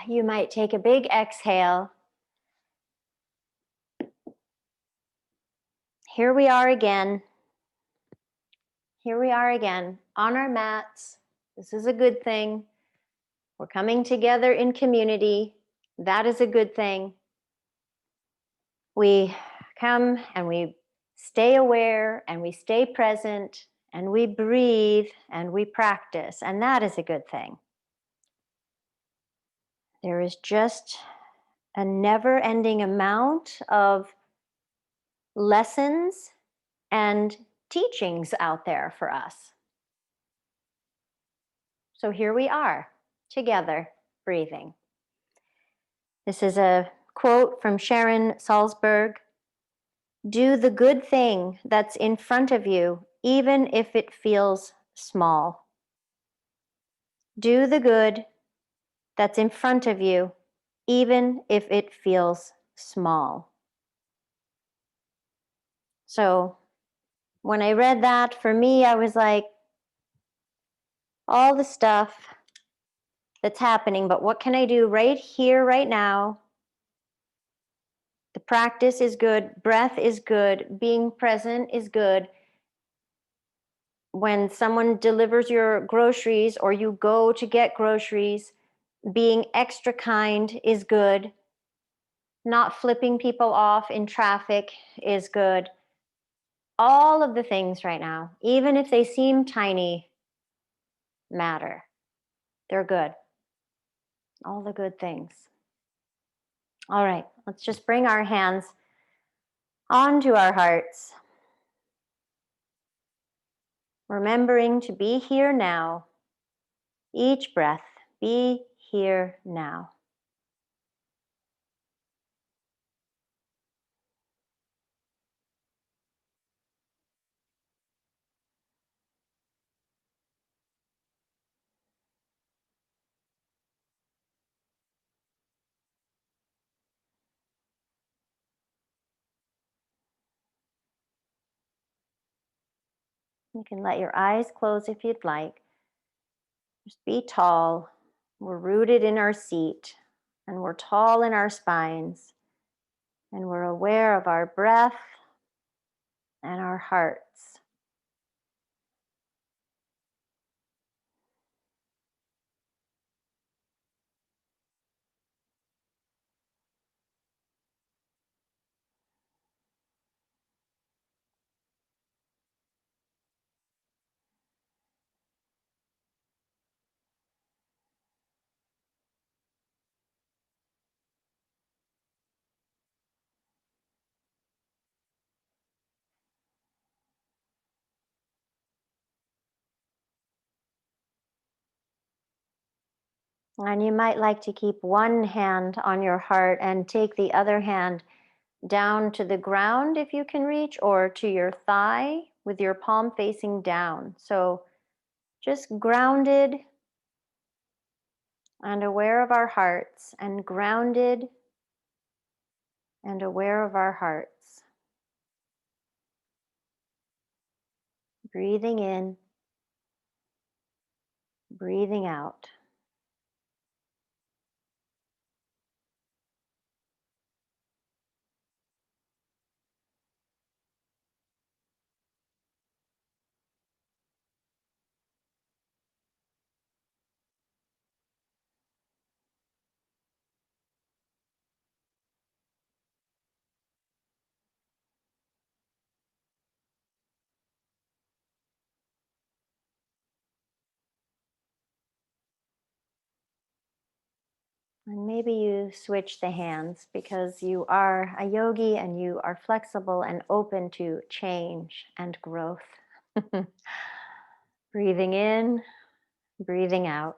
you might take a big exhale. Here we are again. Here we are again on our mats. This is a good thing. We're coming together in community. That is a good thing. We come and we stay aware and we stay present and we breathe and we practice, and that is a good thing. There is just a never-ending amount of lessons and teachings out there for us. So here we are, together, breathing. This is a quote from Sharon Salzberg. Do the good thing that's in front of you, even if it feels small. Do the good that's in front of you, even if it feels small. So when I read that, for me, I was like, all the stuff that's happening, but what can I do right here, right now? The practice is good, breath is good, being present is good. When someone delivers your groceries or you go to get groceries, being extra kind is good. Not flipping people off in traffic is good. All of the things right now, even if they seem tiny, matter. They're good. All the good things. All right, let's just bring our hands onto our hearts. Remembering to be here now. Each breath, be here now. You can let your eyes close if you'd like. Just be tall. We're rooted in our seat, and we're tall in our spines, and we're aware of our breath and our hearts. And you might like to keep one hand on your heart and take the other hand down to the ground if you can reach, or to your thigh with your palm facing down. So just grounded and aware of our hearts, and grounded and aware of our hearts. Breathing in, breathing out. And maybe you switch the hands because you are a yogi and you are flexible and open to change and growth. Breathing in, breathing out.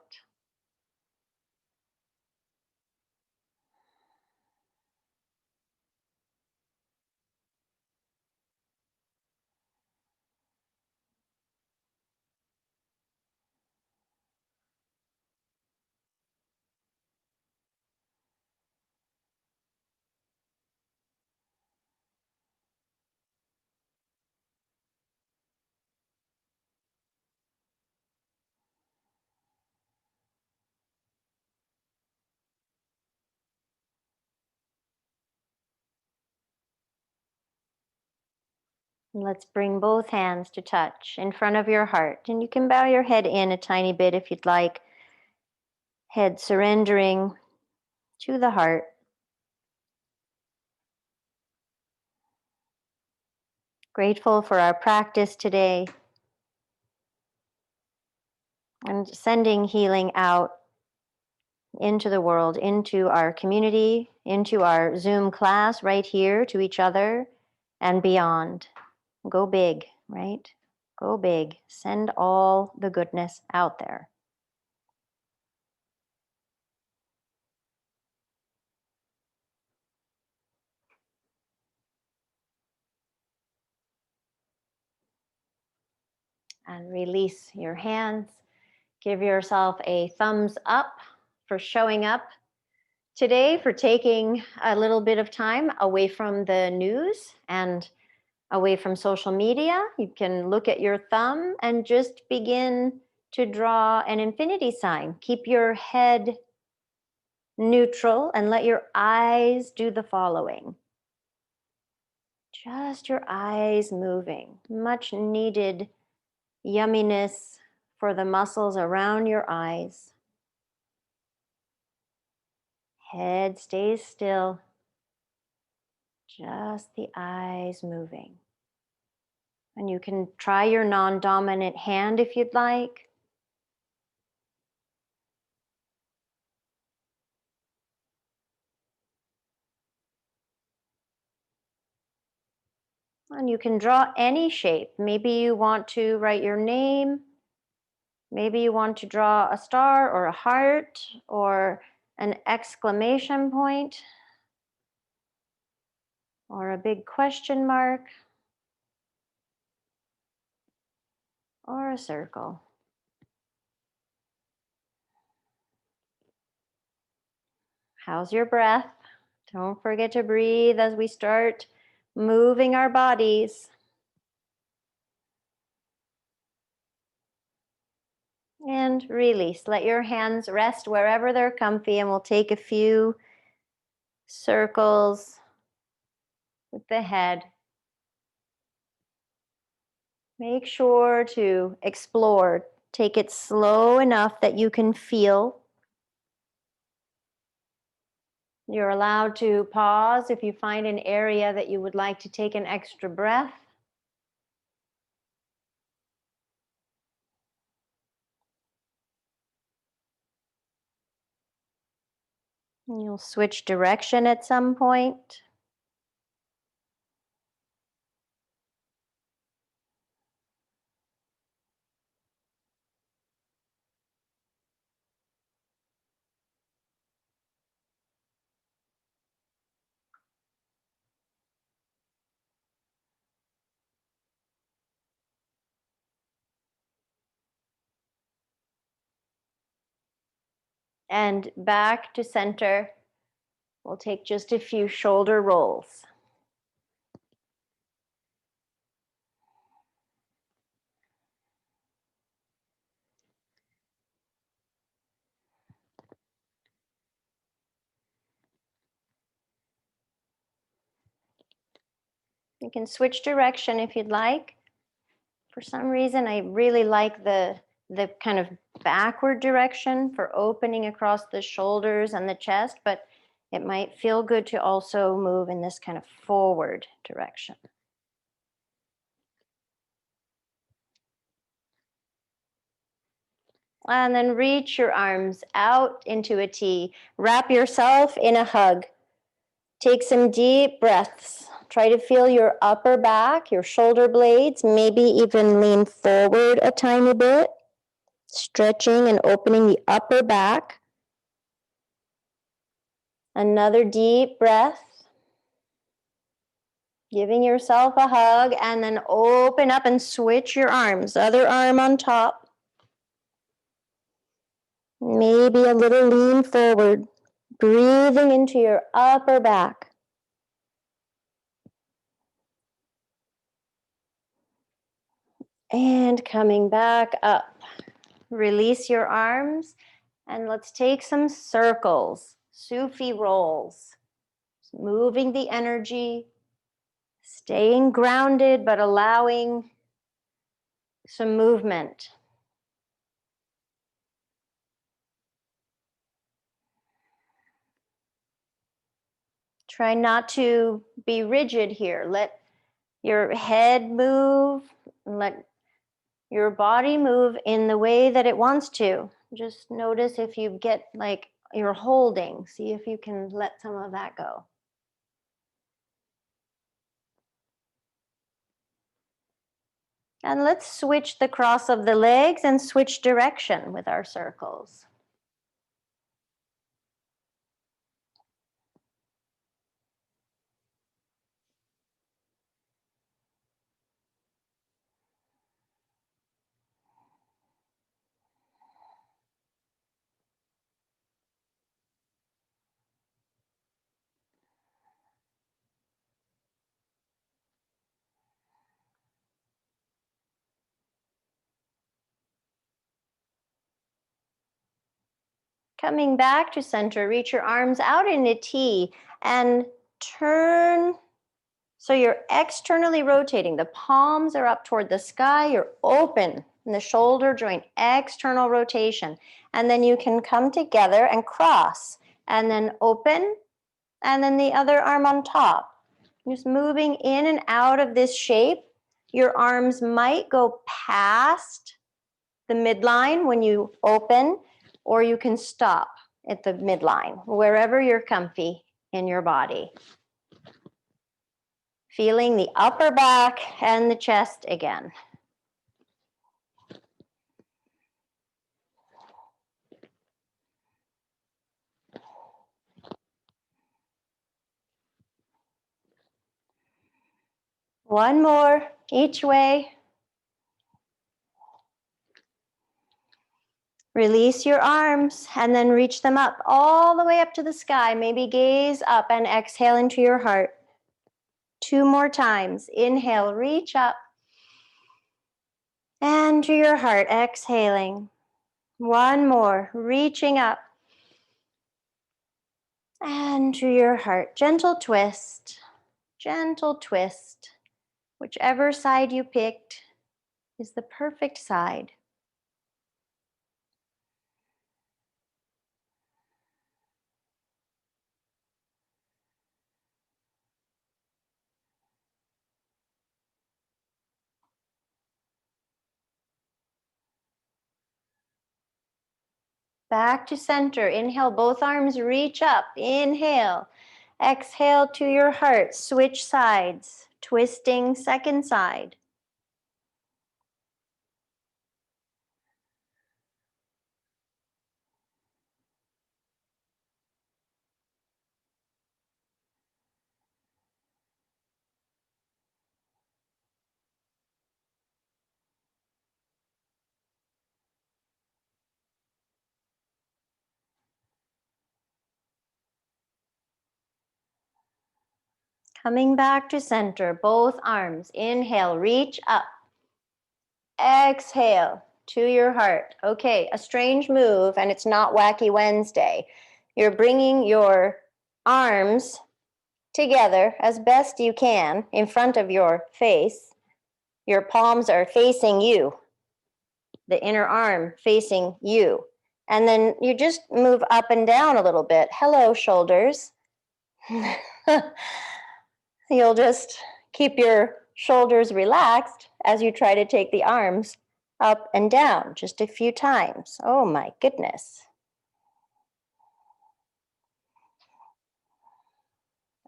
Let's bring both hands to touch in front of your heart. And you can bow your head in a tiny bit if you'd like. Head surrendering to the heart. Grateful for our practice today. And sending healing out into the world, into our community, into our Zoom class right here, to each other and beyond. Go big, right? Go big. Send all the goodness out there. And release your hands. Give yourself a thumbs up for showing up today, for taking a little bit of time away from the news and away from social media. You can look at your thumb and just begin to draw an infinity sign. Keep your head neutral and let your eyes do the following. Just your eyes moving. Much needed yumminess for the muscles around your eyes. Head stays still. Just the eyes moving. And you can try your non-dominant hand if you'd like. And you can draw any shape. Maybe you want to write your name. Maybe you want to draw a star or a heart or an exclamation point or a big question mark or a circle. How's your breath? Don't forget to breathe as we start moving our bodies. And release. Let your hands rest wherever they're comfy, and we'll take a few circles with the head. Make sure to explore. Take it slow enough that you can feel. You're allowed to pause if you find an area that you would like to take an extra breath. You'll switch direction at some point. And back to center. We'll take just a few shoulder rolls. You can switch direction if you'd like. For some reason, I really like the kind of backward direction for opening across the shoulders and the chest, but it might feel good to also move in this kind of forward direction. And then reach your arms out into a T. Wrap yourself in a hug. Take some deep breaths. Try to feel your upper back, your shoulder blades, maybe even lean forward a tiny bit, stretching and opening the upper back. Another deep breath. Giving yourself a hug, and then open up and switch your arms. Other arm on top. Maybe a little lean forward. Breathing into your upper back. And coming back up. Release your arms, and let's take some circles, Sufi rolls. Moving the energy, Staying grounded, but allowing some movement. Try not to be rigid here. Let your head move, let your body move in the way that it wants to. Just notice if you get like you're holding. See if you can let some of that go. And let's switch the cross of the legs and switch direction with our circles. Coming back to center, reach your arms out in a T and turn. So you're externally rotating. The palms are up toward the sky. You're open in the shoulder joint, external rotation. And then you can come together and cross and then open and then the other arm on top. Just moving in and out of this shape. Your arms might go past the midline when you open, or you can stop at the midline, wherever you're comfy in your body. Feeling the upper back and the chest again. One more each way. Release your arms and then reach them up all the way up to the sky. Maybe gaze up and exhale into your heart. 2 more times. Inhale, reach up. And to your heart, exhaling. 1 more, reaching up. And to your heart, gentle twist, gentle twist. Whichever side you picked is the perfect side. Back to center. Inhale, both arms reach up. Inhale. Exhale to your heart. Switch sides. Twisting second side. Coming back to center. Both arms. Inhale, reach up. Exhale to your heart. Okay, a strange move, and it's not Wacky Wednesday. You're bringing your arms together as best you can in front of your face. Your palms are facing you, the inner arm facing you. And then you just move up and down a little bit. Hello, shoulders. You'll just keep your shoulders relaxed as you try to take the arms up and down just a few times. Oh my goodness.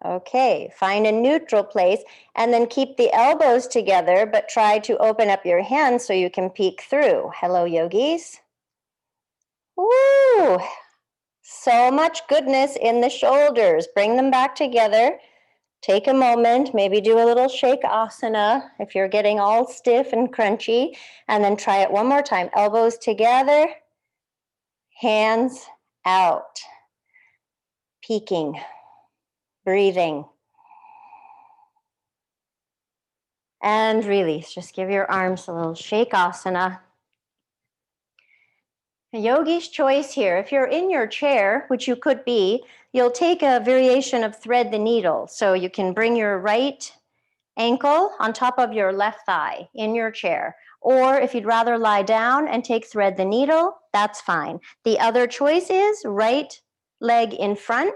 Okay, find a neutral place and then keep the elbows together, but try to open up your hands so you can peek through. Hello, yogis. Woo! So much goodness in the shoulders. Bring them back together. Take a moment, maybe do a little shake asana if you're getting all stiff and crunchy, and then try it one more time. Elbows together, hands out. Peeking, breathing. And release. Just give your arms a little shake asana. A yogi's choice here. If you're in your chair, which you could be, you'll take a variation of thread the needle. So you can bring your right ankle on top of your left thigh in your chair. Or if you'd rather lie down and take thread the needle, that's fine. The other choice is right leg in front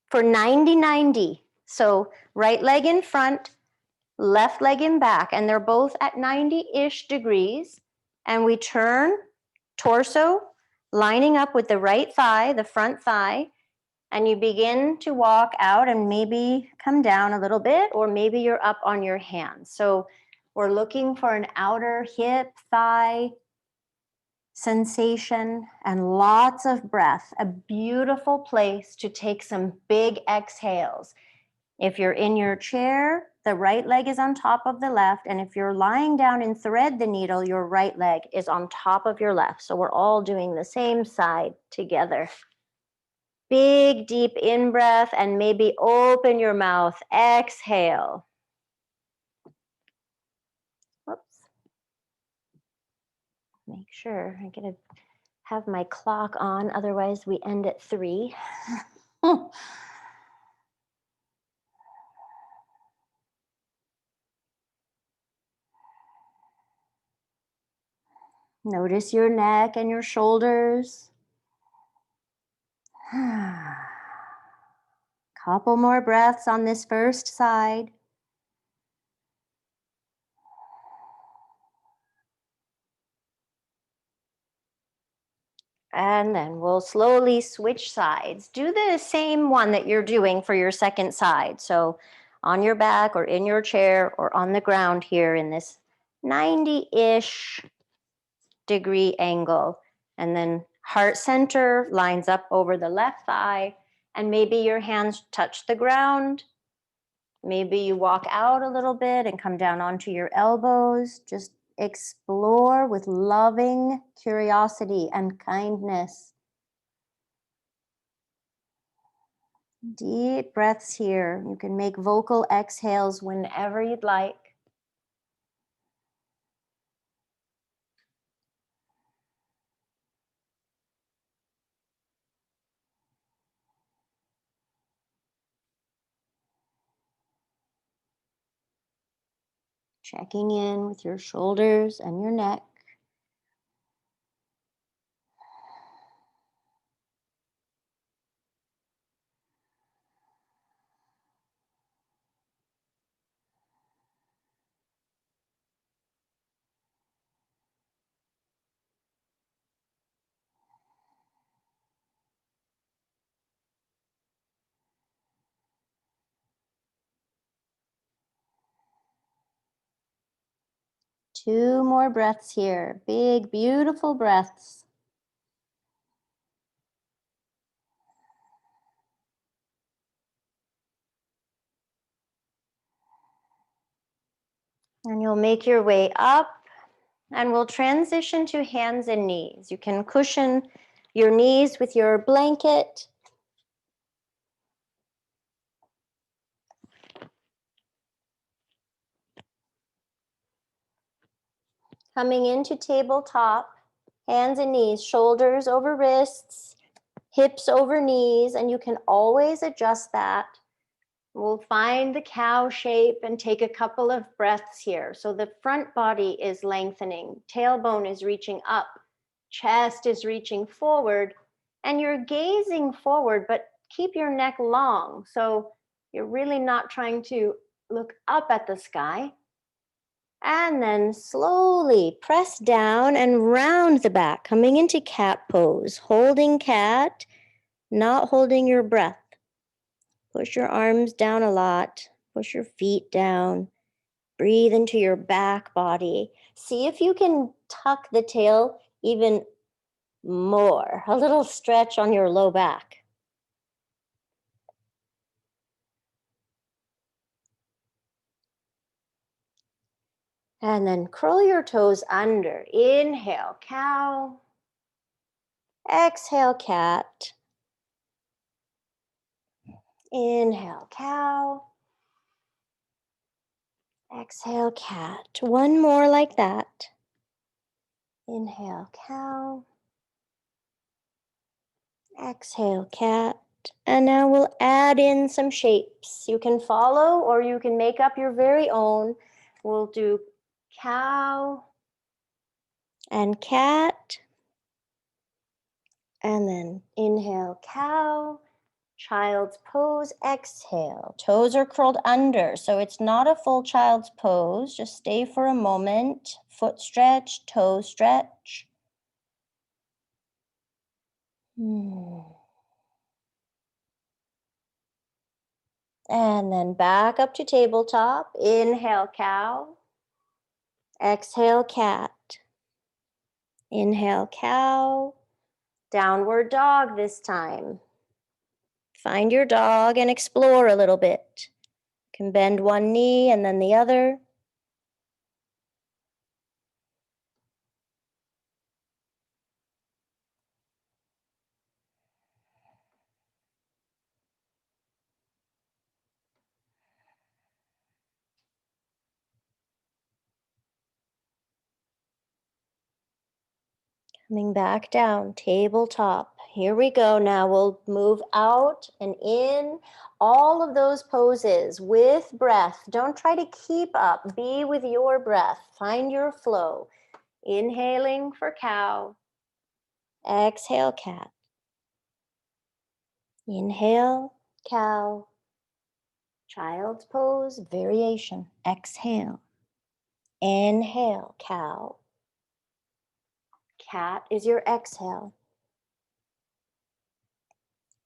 for 90-90. So right leg in front, left leg in back, and they're both at 90-ish degrees. And we turn torso lining up with the right thigh, the front thigh, and you begin to walk out and maybe come down a little bit, or maybe you're up on your hands. So we're looking for an outer hip, thigh sensation and lots of breath, a beautiful place to take some big exhales. If you're in your chair, the right leg is on top of the left, and if you're lying down and thread the needle, your right leg is on top of your left. So we're all doing the same side together. Big, deep in-breath, and maybe open your mouth. Exhale. Whoops. Make sure I gotta have my clock on, otherwise we end at 3. Notice your neck and your shoulders. Couple more breaths on this first side. And then we'll slowly switch sides. Do the same one that you're doing for your second side. So on your back or in your chair or on the ground here in this 90-ish degree angle. And then heart center lines up over the left thigh, and maybe your hands touch the ground. Maybe you walk out a little bit and come down onto your elbows. Just explore with loving curiosity and kindness. Deep breaths here. You can make vocal exhales whenever you'd like. Checking in with your shoulders and your neck. Two more breaths here. Big, beautiful breaths. And you'll make your way up, and we'll transition to hands and knees. You can cushion your knees with your blanket. Coming into tabletop, hands and knees, shoulders over wrists, hips over knees, and you can always adjust that. We'll find the cow shape and take a couple of breaths here. So the front body is lengthening, tailbone is reaching up, chest is reaching forward, and you're gazing forward, but keep your neck long. So you're really not trying to look up at the sky. And then slowly press down and round the back, coming into cat pose, holding cat, not holding your breath. Push your arms down a lot, push your feet down, breathe into your back body. See if you can tuck the tail even more, a little stretch on your low back. And then curl your toes under. Inhale, cow. Exhale, cat. Inhale, cow. Exhale, cat. One more like that. Inhale, cow. Exhale, cat. And now we'll add in some shapes. You can follow or you can make up your very own. We'll do cow and cat. And then inhale, cow. Child's pose, exhale. Toes are curled under, so it's not a full child's pose. Just stay for a moment. Foot stretch, toe stretch. And then back up to tabletop. Inhale, cow. Exhale, cat. Inhale, cow. Downward dog this time. Find your dog and explore a little bit. You can bend one knee and then the other. Coming back down, tabletop. Here we go. Now we'll move out and in. All of those poses with breath. Don't try to keep up. Be with your breath. Find your flow. Inhaling for cow. Exhale, cat. Inhale, cow. Child's pose, variation. Exhale. Inhale, cow. Cat is your exhale.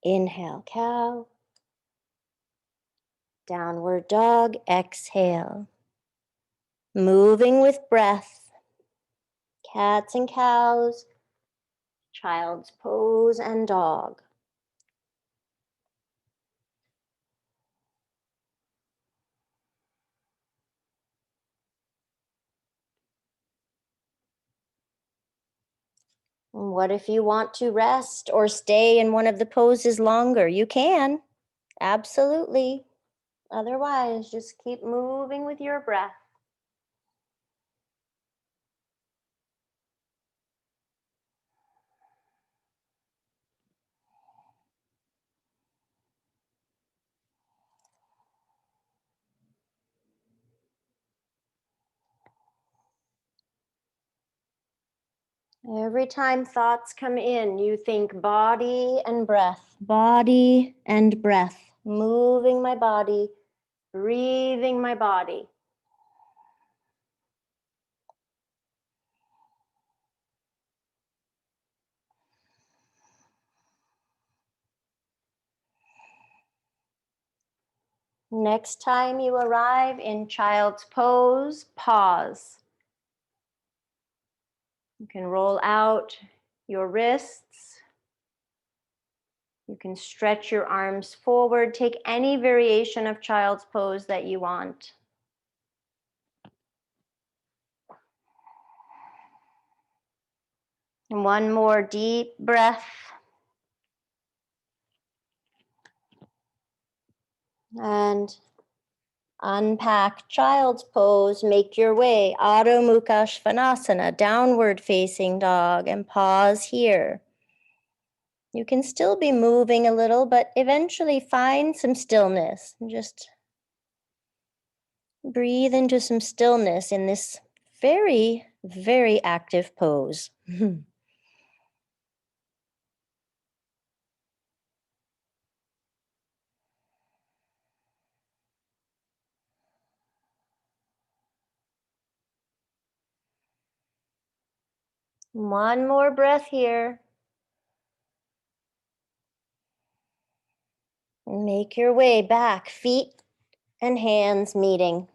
Inhale, cow. Downward dog, exhale. Moving with breath. Cats and cows. Child's pose and dog. And what if you want to rest or stay in one of the poses longer? You can, absolutely. Otherwise, just keep moving with your breath. Every time thoughts come in, you think body and breath, body and breath, moving my body, breathing my body. Next time you arrive in child's pose, pause. You can roll out your wrists. You can stretch your arms forward. Take any variation of child's pose that you want. And one more deep breath. And unpack child's pose. Make your way. Adho Mukha Svanasana, downward facing dog, and pause here. You can still be moving a little, but eventually find some stillness. Just breathe into some stillness in this very, very active pose. One more breath here. Make your way back, feet and hands meeting.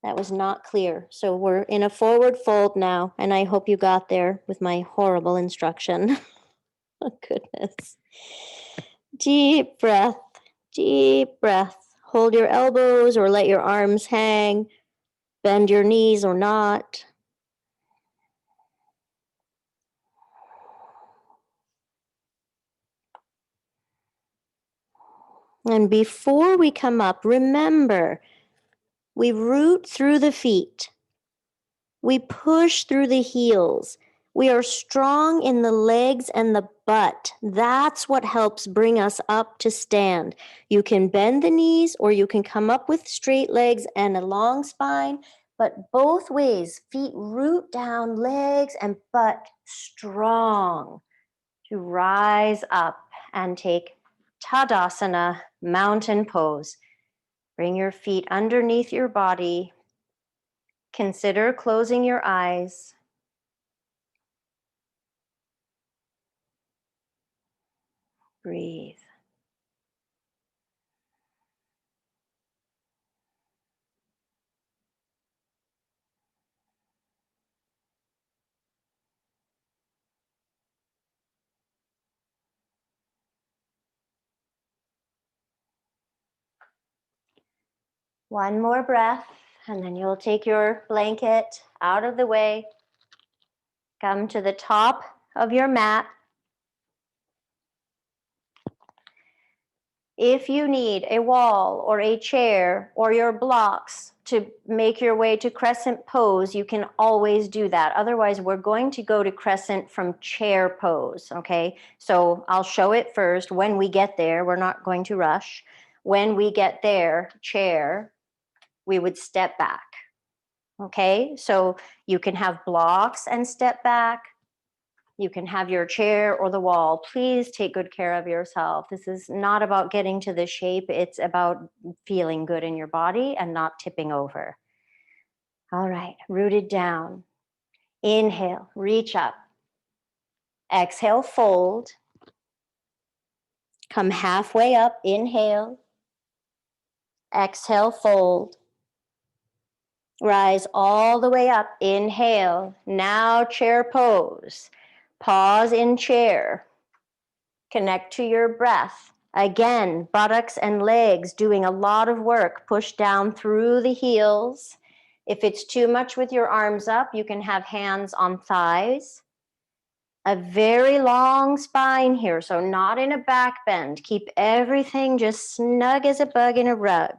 That was not clear. So we're in a forward fold now, and I hope you got there with my horrible instruction. Oh, goodness. Deep breath, deep breath. Hold your elbows or let your arms hang. Bend your knees or not. And before we come up, remember, we root through the feet. We push through the heels. We are strong in the legs and the butt. That's what helps bring us up to stand. You can bend the knees or you can come up with straight legs and a long spine, but both ways, feet root down, legs and butt strong to rise up and take Tadasana, mountain pose. Bring your feet underneath your body. Consider closing your eyes. Breathe. One more breath, and then you'll take your blanket out of the way. Come to the top of your mat. If you need a wall or a chair or your blocks to make your way to crescent pose, you can always do that. Otherwise, we're going to go to crescent from chair pose, okay? So I'll show it first. When we get there, we're not going to rush. When we get there, chair, we would step back. Okay, so you can have blocks and step back. You can have your chair or the wall. Please take good care of yourself. This is not about getting to the shape. It's about feeling good in your body and not tipping over. All right, rooted down. Inhale, reach up. Exhale, fold. Come halfway up, inhale. Exhale, fold. Rise all the way up, inhale. Now chair pose. Pause in chair. Connect to your breath. Again, buttocks and legs doing a lot of work. Push down through the heels. If it's too much with your arms up, you can have hands on thighs. A very long spine here, so not in a back bend. Keep everything just snug as a bug in a rug.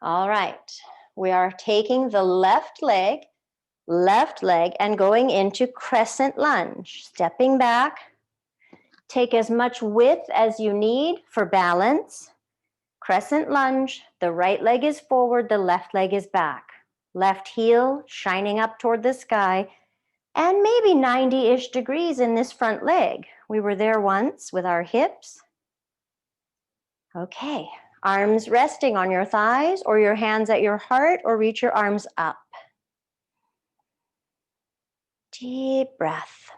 All right, we are taking the left leg, and going into crescent lunge. Stepping back. Take as much width as you need for balance. Crescent lunge, the right leg is forward, the left leg is back. Left heel shining up toward the sky, and maybe 90-ish degrees in this front leg. We were there once with our hips. Okay, arms resting on your thighs or your hands at your heart, or reach your arms up. Deep breath.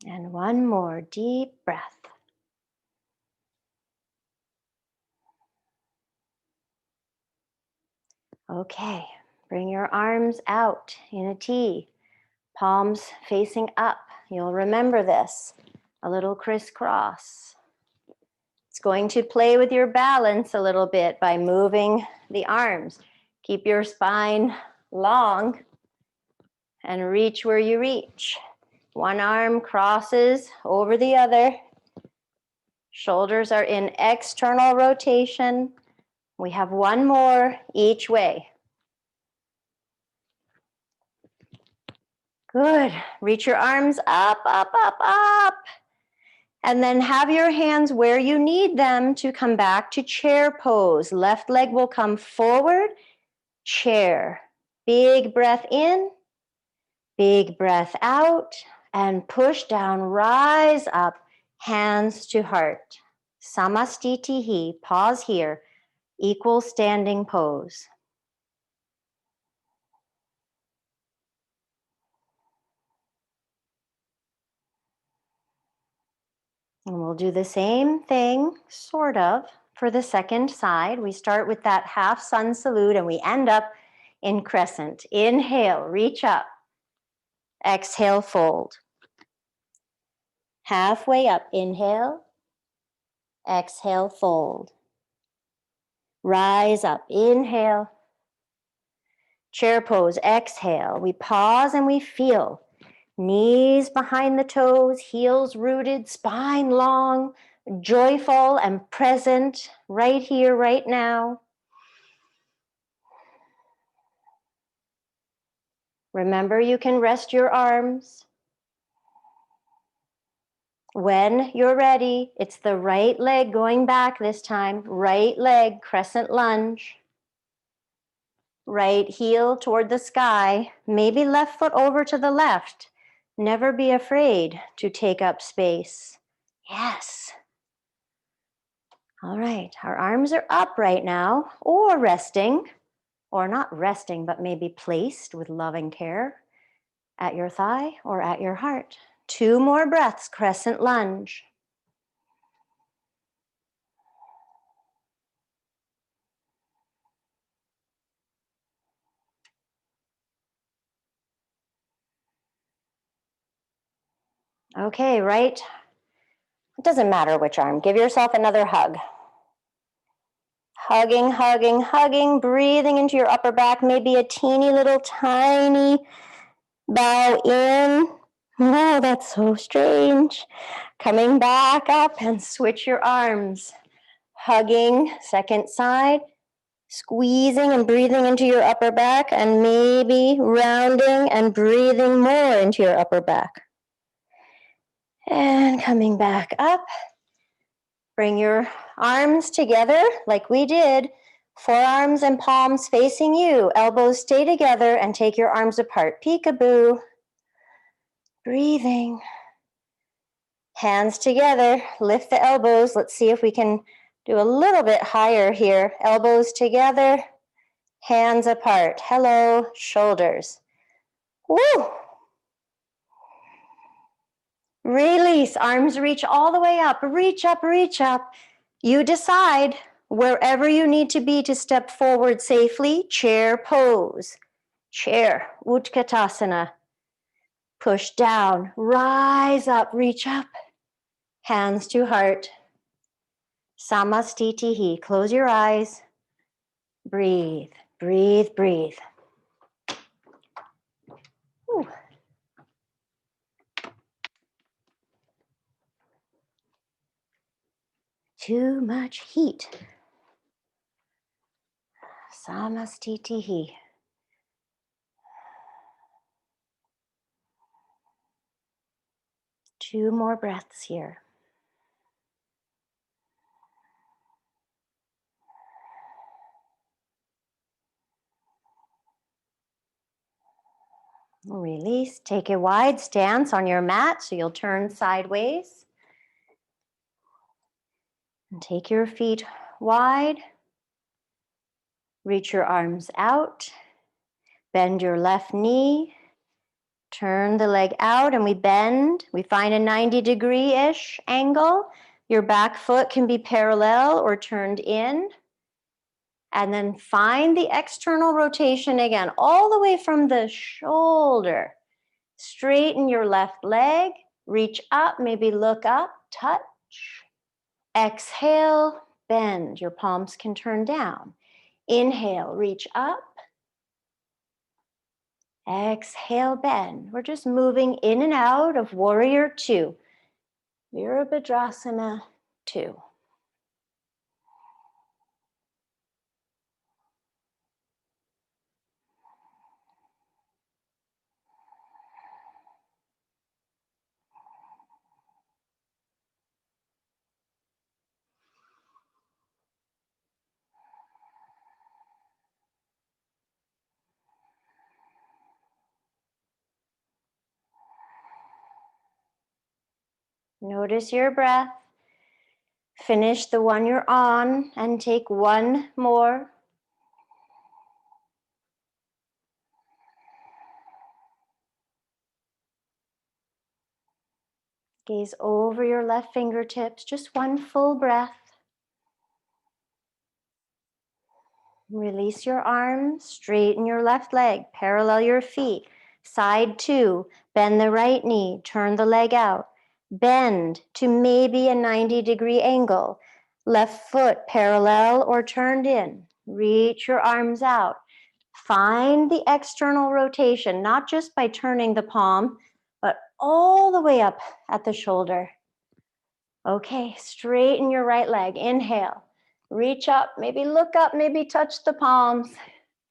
And one more deep breath. Okay, bring your arms out in a T, palms facing up. You'll remember this, a little crisscross. It's going to play with your balance a little bit by moving the arms. Keep your spine long and reach where you reach. One arm crosses over the other. Shoulders are in external rotation. We have one more each way. Good. Reach your arms up, up, up, up. And then have your hands where you need them to come back to chair pose. Left leg will come forward, chair. Big breath in, big breath out, and push down, rise up, hands to heart. Samastitihi, pause here, equal standing pose. And we'll do the same thing, sort of, for the second side. We start with that half sun salute and we end up in crescent. Inhale, reach up. Exhale, fold. Halfway up, inhale. Exhale, fold. Rise up, inhale. Chair pose, exhale. We pause and we feel. Knees behind the toes, heels rooted, spine long, joyful and present right here, right now. Remember, you can rest your arms. When you're ready, it's the right leg going back this time. Right leg, crescent lunge. Right heel toward the sky. Maybe left foot over to the left. Never be afraid to take up space. Yes. All right, our arms are up right now, or resting, or not resting, but maybe placed with loving care at your thigh or at your heart. 2 more breaths, crescent lunge. Okay, right. It doesn't matter which arm. Give yourself another hug. Hugging, hugging, hugging, breathing into your upper back, maybe a teeny little tiny bow in. Oh, that's so strange. Coming back up and switch your arms. Hugging, second side, squeezing and breathing into your upper back, and maybe rounding and breathing more into your upper back. And coming back up. Bring your arms together like we did. Forearms and palms facing you. Elbows stay together and take your arms apart. Peekaboo. Breathing. Hands together. Lift the elbows. Let's see if we can do a little bit higher here. Elbows together. Hands apart. Hello, shoulders. Woo! Release. Arms reach all the way up. Reach up, reach up. You decide wherever you need to be to step forward safely. Chair pose. Chair. Utkatasana. Push down. Rise up. Reach up. Hands to heart. Samastitihi. Close your eyes. Breathe. Breathe. Breathe. Ooh. Too much heat. Samastitihi. 2 more breaths here. Release. Take a wide stance on your mat so you'll turn sideways. And take your feet wide. Reach your arms out. Bend your left knee. Turn the leg out and we bend. We find a 90-degree-ish angle. Your back foot can be parallel or turned in. And then find the external rotation again, all the way from the shoulder. Straighten your left leg. Reach up, maybe look up, touch. Exhale, bend. Your palms can turn down. Inhale, reach up. Exhale, bend. We're just moving in and out of warrior 2. Virabhadrasana 2. Notice your breath. Finish the one you're on and take one more. Gaze over your left fingertips, just one full breath. Release your arms, straighten your left leg, parallel your feet. Side 2, bend the right knee, turn the leg out. Bend to maybe a 90-degree angle. Left foot parallel or turned in. Reach your arms out. Find the external rotation, not just by turning the palm, but all the way up at the shoulder. Okay, straighten your right leg. Inhale. Reach up, maybe look up, maybe touch the palms.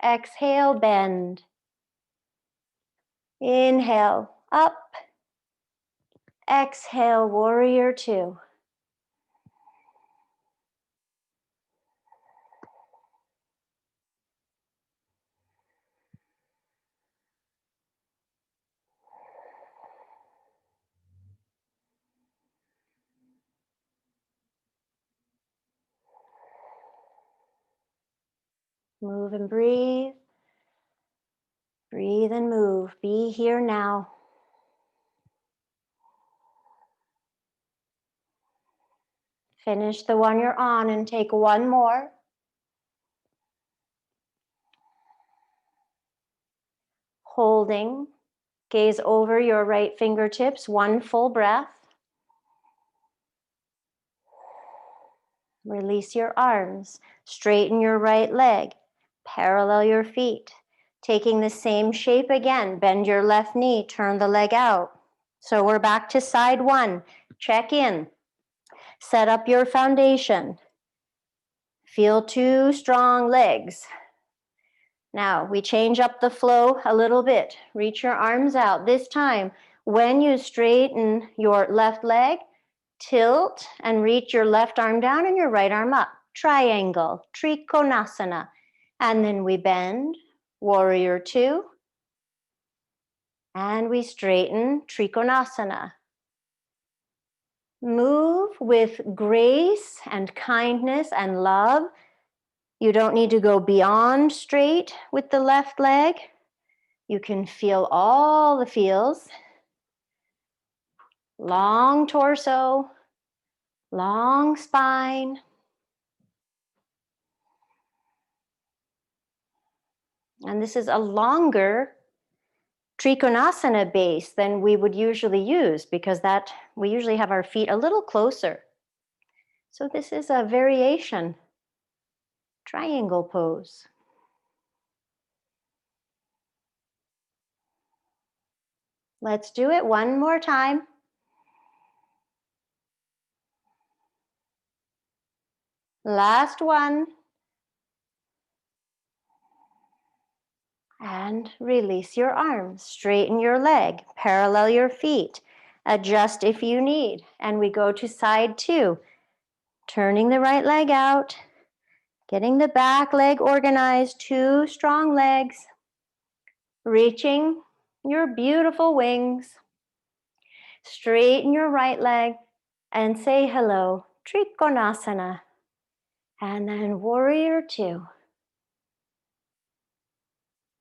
Exhale, bend. Inhale, up. Exhale, warrior two. Move and breathe. Breathe and move. Be here now. Finish the one you're on and take one more. Holding. Gaze over your right fingertips, one full breath. Release your arms. Straighten your right leg. Parallel your feet. Taking the same shape again. Bend your left knee. Turn the leg out. So we're back to side one. Check in. Set up your foundation. Feel two strong legs. Now we change up the flow a little bit. Reach your arms out. This time, when you straighten your left leg, tilt and reach your left arm down and your right arm up. Triangle, Trikonasana. And then we bend, warrior two. And we straighten, Trikonasana. Move with grace and kindness and love. You don't need to go beyond straight with the left leg. You can feel all the feels. Long torso, long spine. And this is a longer Trikonasana base than we would usually use because we usually have our feet a little closer. So this is a variation, triangle pose. Let's do it one more time. Last one. And release your arms. Straighten your leg. Parallel your feet. Adjust if you need. And we go to side two. Turning the right leg out. Getting the back leg organized. Two strong legs. Reaching your beautiful wings. Straighten your right leg and say hello. Trikonasana. And then warrior two.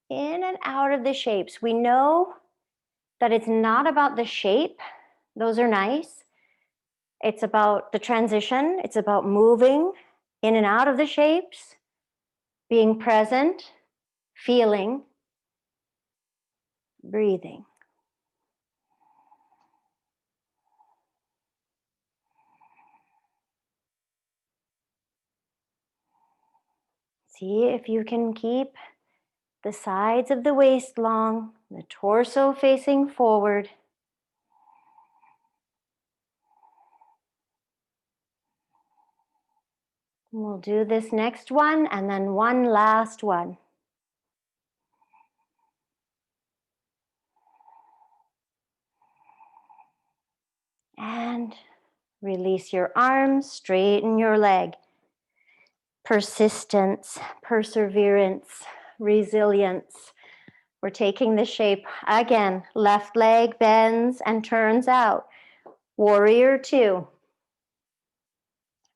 In and out of the shapes. We know that it's not about the shape. Those are nice. It's about the transition. It's about moving in and out of the shapes, being present, feeling, breathing. See if you can keep the sides of the waist long, the torso facing forward. We'll do this next one and then one last one. And release your arms, straighten your leg. Persistence, perseverance, resilience. We're taking the shape again. Left leg bends and turns out. Warrior two.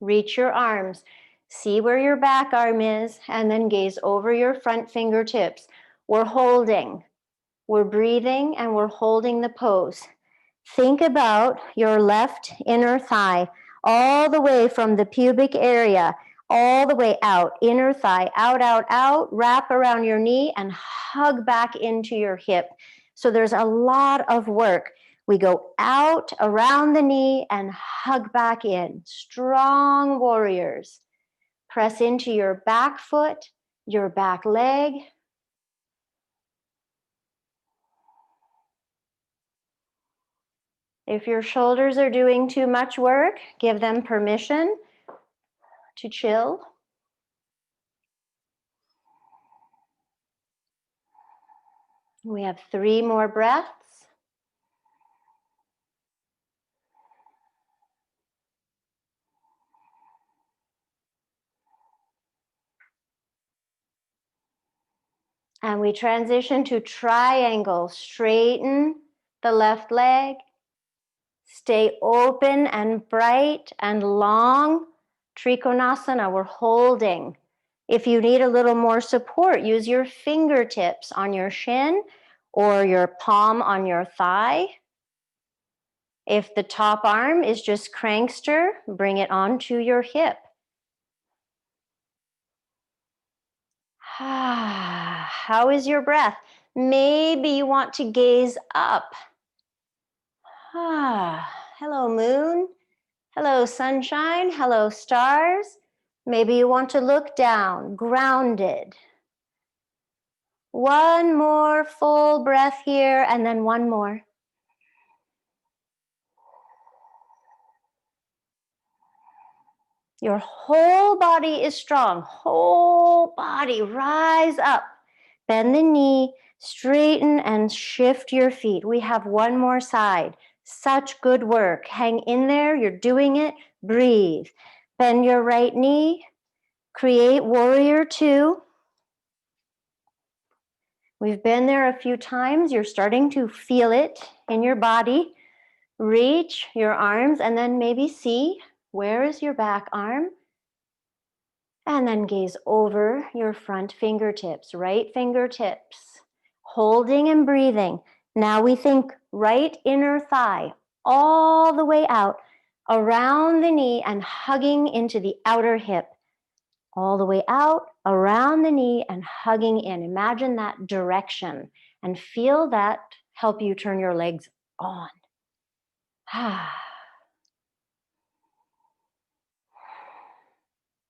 Reach your arms. See where your back arm is and then gaze over your front fingertips. We're holding. We're breathing and we're holding the pose. Think about your left inner thigh all the way from the pubic area, all the way out, inner thigh, out, out, out, wrap around your knee and hug back into your hip. So there's a lot of work. We go out around the knee and hug back in. Strong warriors. Press into your back foot, your back leg. If your shoulders are doing too much work, give them permission to chill. We have 3 more breaths. And we transition to triangle. Straighten the left leg. Stay open and bright and long. Trikonasana, we're holding. If you need a little more support, use your fingertips on your shin or your palm on your thigh. If the top arm is just crankster, bring it onto your hip. How is your breath? Maybe you want to gaze up. Hello, moon. Hello, sunshine. Hello, stars. Maybe you want to look down, grounded. One more full breath here, and then one more. Your whole body is strong. Whole body, rise up. Bend the knee, straighten and shift your feet. We have one more side. Such good work. Hang in there. You're doing it. Breathe. Bend your right knee. Create warrior 2. We've been there a few times. You're starting to feel it in your body. Reach your arms and then maybe see where is your back arm. And then gaze over your front fingertips, right fingertips, holding and breathing. Now we think right inner thigh, all the way out, around the knee and hugging into the outer hip. All the way out, around the knee and hugging in. Imagine that direction and feel that help you turn your legs on.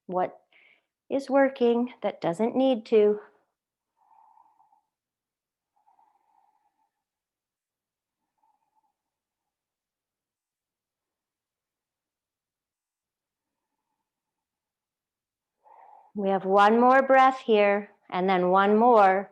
What is working that doesn't need to? We have one more breath here and then one more.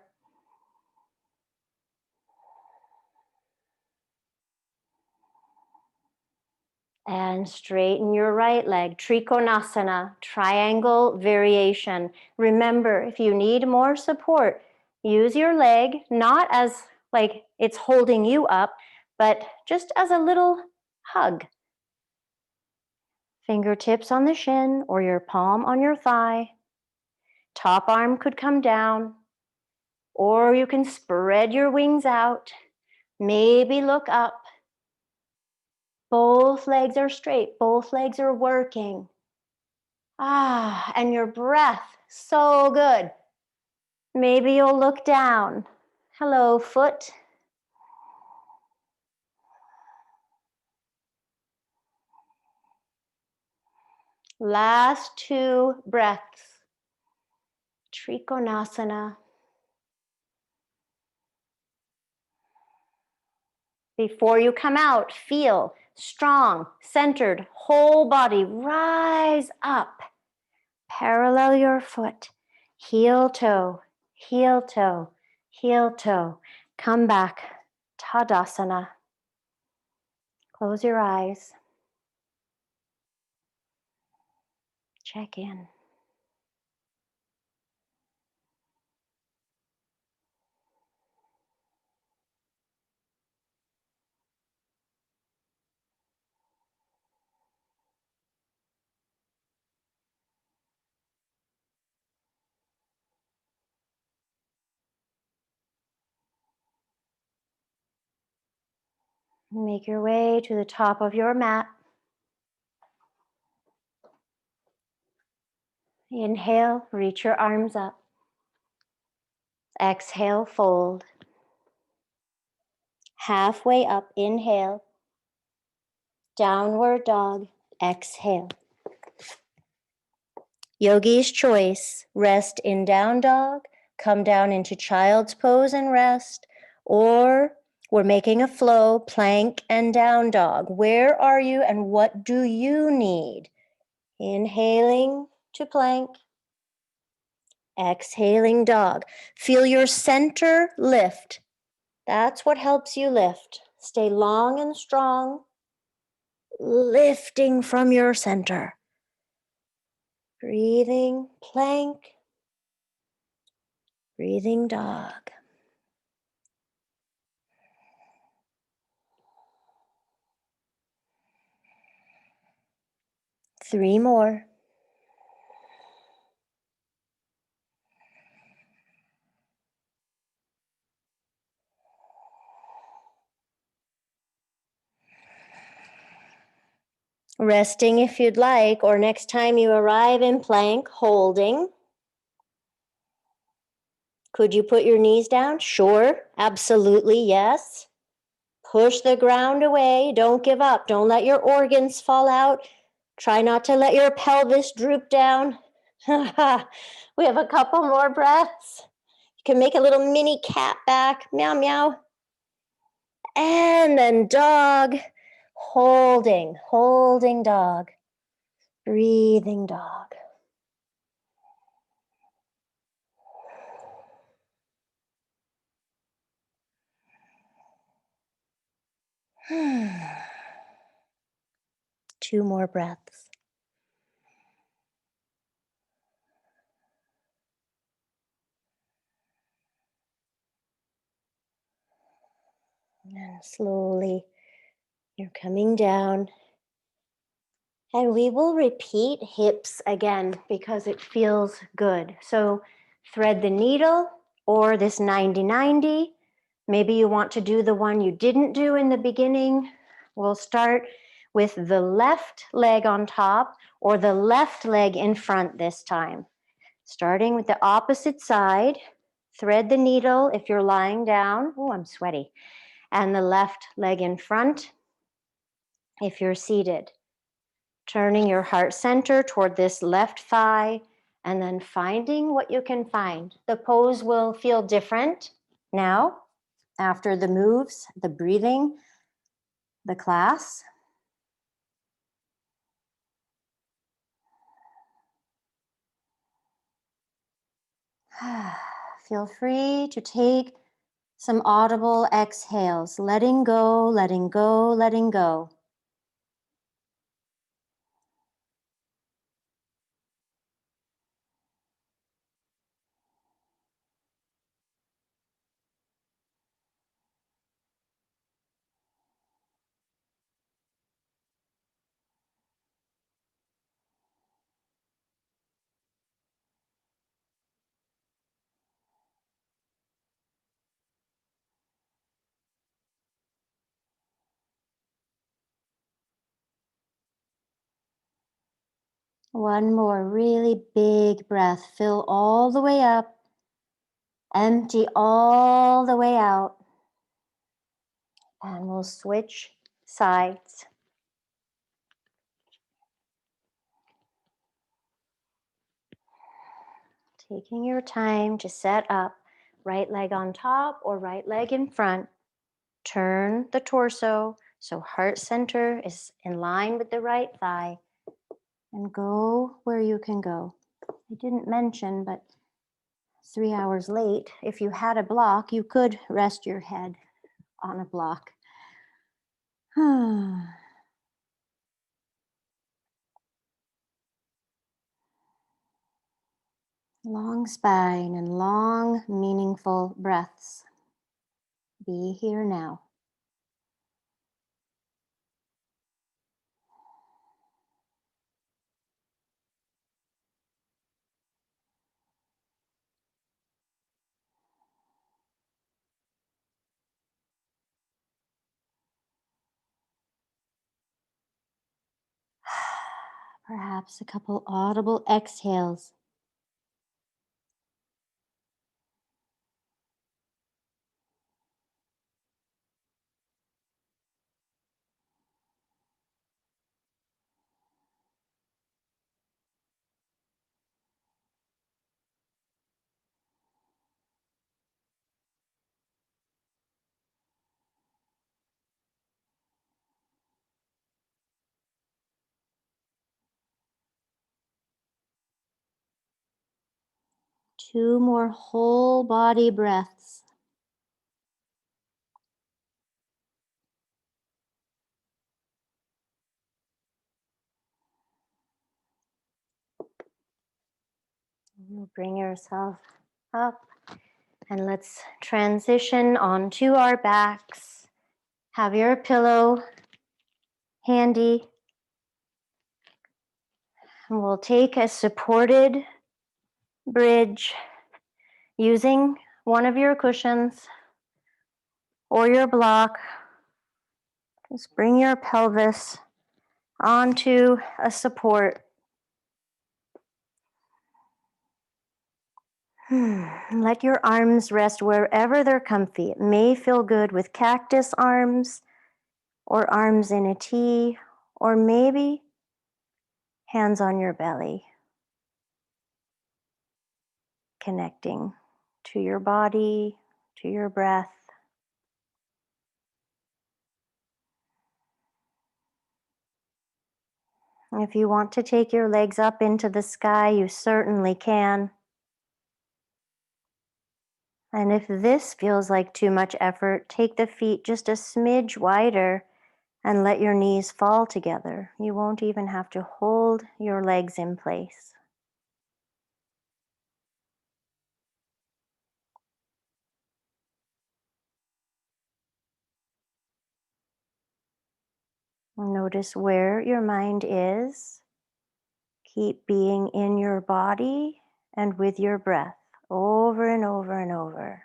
And straighten your right leg, Trikonasana, triangle variation. Remember, if you need more support, use your leg, not as like it's holding you up, but just as a little hug. Fingertips on the shin or your palm on your thigh. Top arm could come down, or you can spread your wings out. Maybe look up. Both legs are straight, both legs are working. And your breath, so good. Maybe you'll look down. Hello, foot. Last 2 breaths. Trikonasana. Before you come out, feel strong, centered, whole body. Rise up. Parallel your foot. Heel toe, heel toe, heel toe. Come back. Tadasana. Close your eyes. Check in. Make your way to the top of your mat. Inhale, reach your arms up. Exhale, fold. Halfway up, inhale. Downward dog, exhale. Yogi's choice, rest in down dog, come down into child's pose and rest, or we're making a flow, plank and down dog. Where are you and what do you need? Inhaling to plank, exhaling dog. Feel your center lift. That's what helps you lift. Stay long and strong, lifting from your center. Breathing plank, breathing dog. Three more. Resting if you'd like, or next time you arrive in plank, holding. Could you put your knees down? Sure, absolutely, yes. Push the ground away. Don't give up. Don't let your organs fall out. Try not to let your pelvis droop down. We have a couple more breaths. You can make a little mini cat back. Meow, meow. And then dog. Holding dog. Breathing dog. Two more breaths. And slowly you're coming down. And we will repeat hips again because it feels good. So thread the needle or this 90-90. Maybe you want to do the one you didn't do in the beginning. We'll start with the left leg on top or the left leg in front this time. Starting with the opposite side, thread the needle if you're lying down. Oh, I'm sweaty. And the left leg in front if you're seated. Turning your heart center toward this left thigh and then finding what you can find. The pose will feel different now after the moves, the breathing, the class. Feel free to take some audible exhales, letting go, letting go, letting go. One more really big breath. Fill all the way up. Empty all the way out. And we'll switch sides. Taking your time to set up. Right leg on top or right leg in front. Turn the torso so heart center is in line with the right thigh. And go where you can go. I didn't mention, but 3 hours late, if you had a block, you could rest your head on a block. Long spine and long, meaningful breaths. Be here now. Perhaps a couple audible exhales. Two more whole body breaths. Bring yourself up and let's transition onto our backs. Have your pillow handy. And we'll take a supported bridge using one of your cushions or your block. Just bring your pelvis onto a support. Let your arms rest wherever they're comfy. It may feel good with cactus arms or arms in a T, or maybe hands on your belly, connecting to your body, to your breath. If you want to take your legs up into the sky, you certainly can. And if this feels like too much effort, take the feet just a smidge wider and let your knees fall together. You won't even have to hold your legs in place. Notice where your mind is. Keep being in your body and with your breath over and over and over.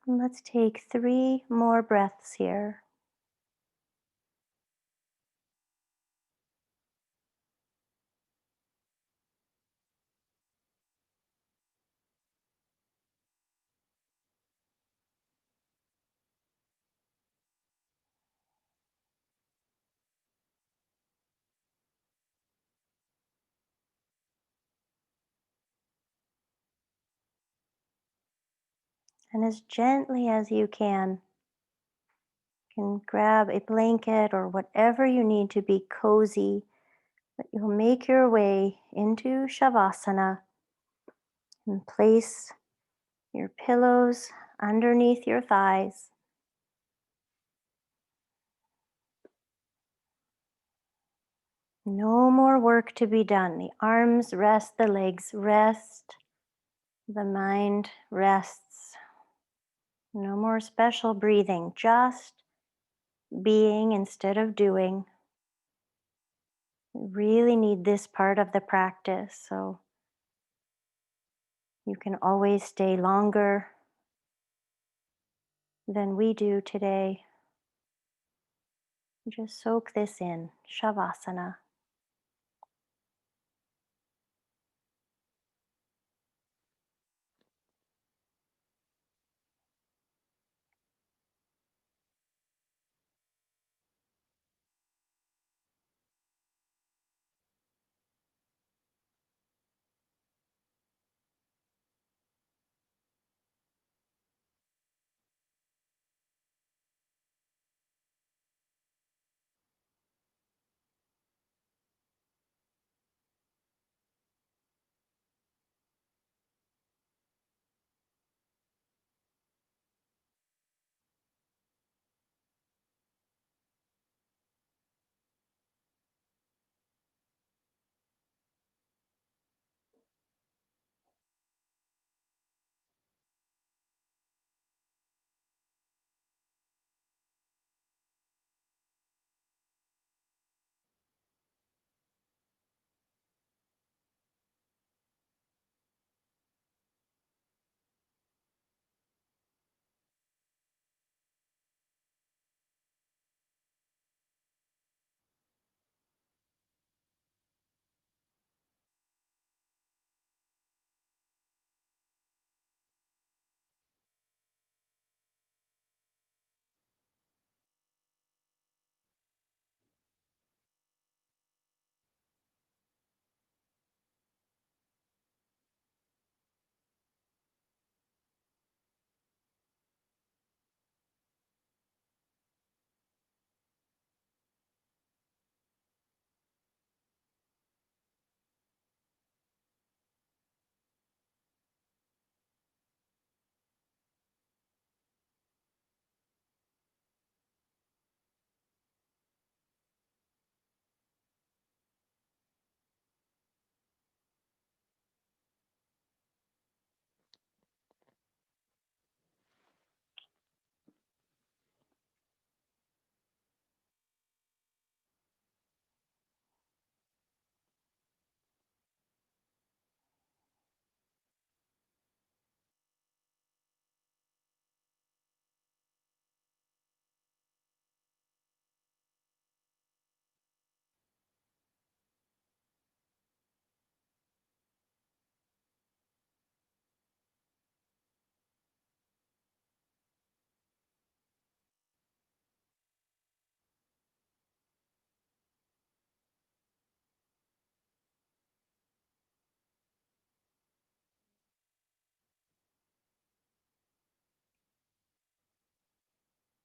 And let's take 3 more breaths here. And as gently as you can grab a blanket or whatever you need to be cozy, but you'll make your way into Shavasana and place your pillows underneath your thighs. No more work to be done. The arms rest, the legs rest, the mind rests. No more special breathing, just being instead of doing. We really need this part of the practice, so you can always stay longer than we do today. Just soak this in, Shavasana.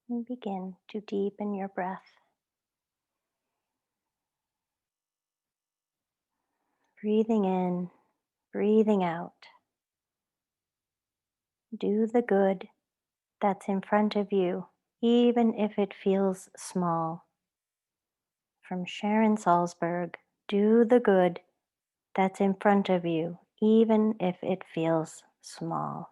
And begin to deepen your breath. Breathing in, breathing out. Do the good that's in front of you, even if it feels small. From Sharon Salzberg, do the good that's in front of you, even if it feels small.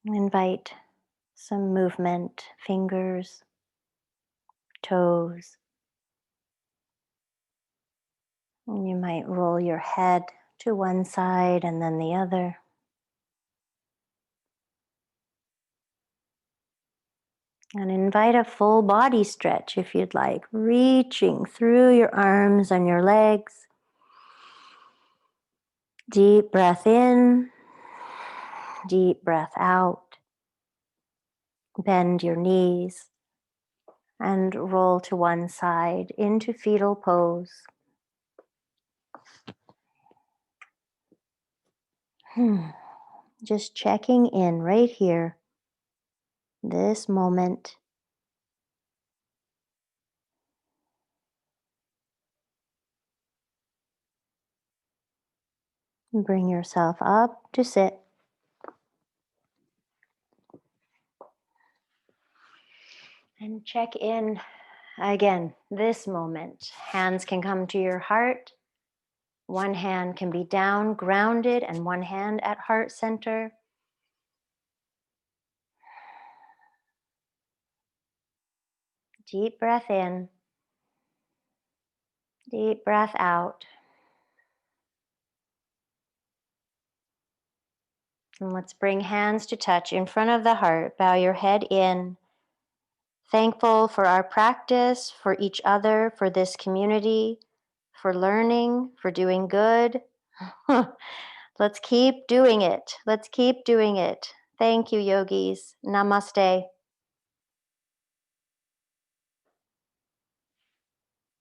Invite some movement, fingers, toes. You might roll your head to one side and then the other. And invite a full body stretch if you'd like, reaching through your arms and your legs. Deep breath in, deep breath out. Bend your knees and roll to one side into fetal pose. Just checking in right here, this moment. Bring yourself up to sit. And check in again, this moment. Hands can come to your heart. One hand can be down, grounded, and one hand at heart center. Deep breath in. Deep breath out. And let's bring hands to touch in front of the heart. Bow your head in. Thankful for our practice, for each other, for this community, for learning, for doing good. Let's keep doing it. Let's keep doing it. Thank you, yogis. Namaste.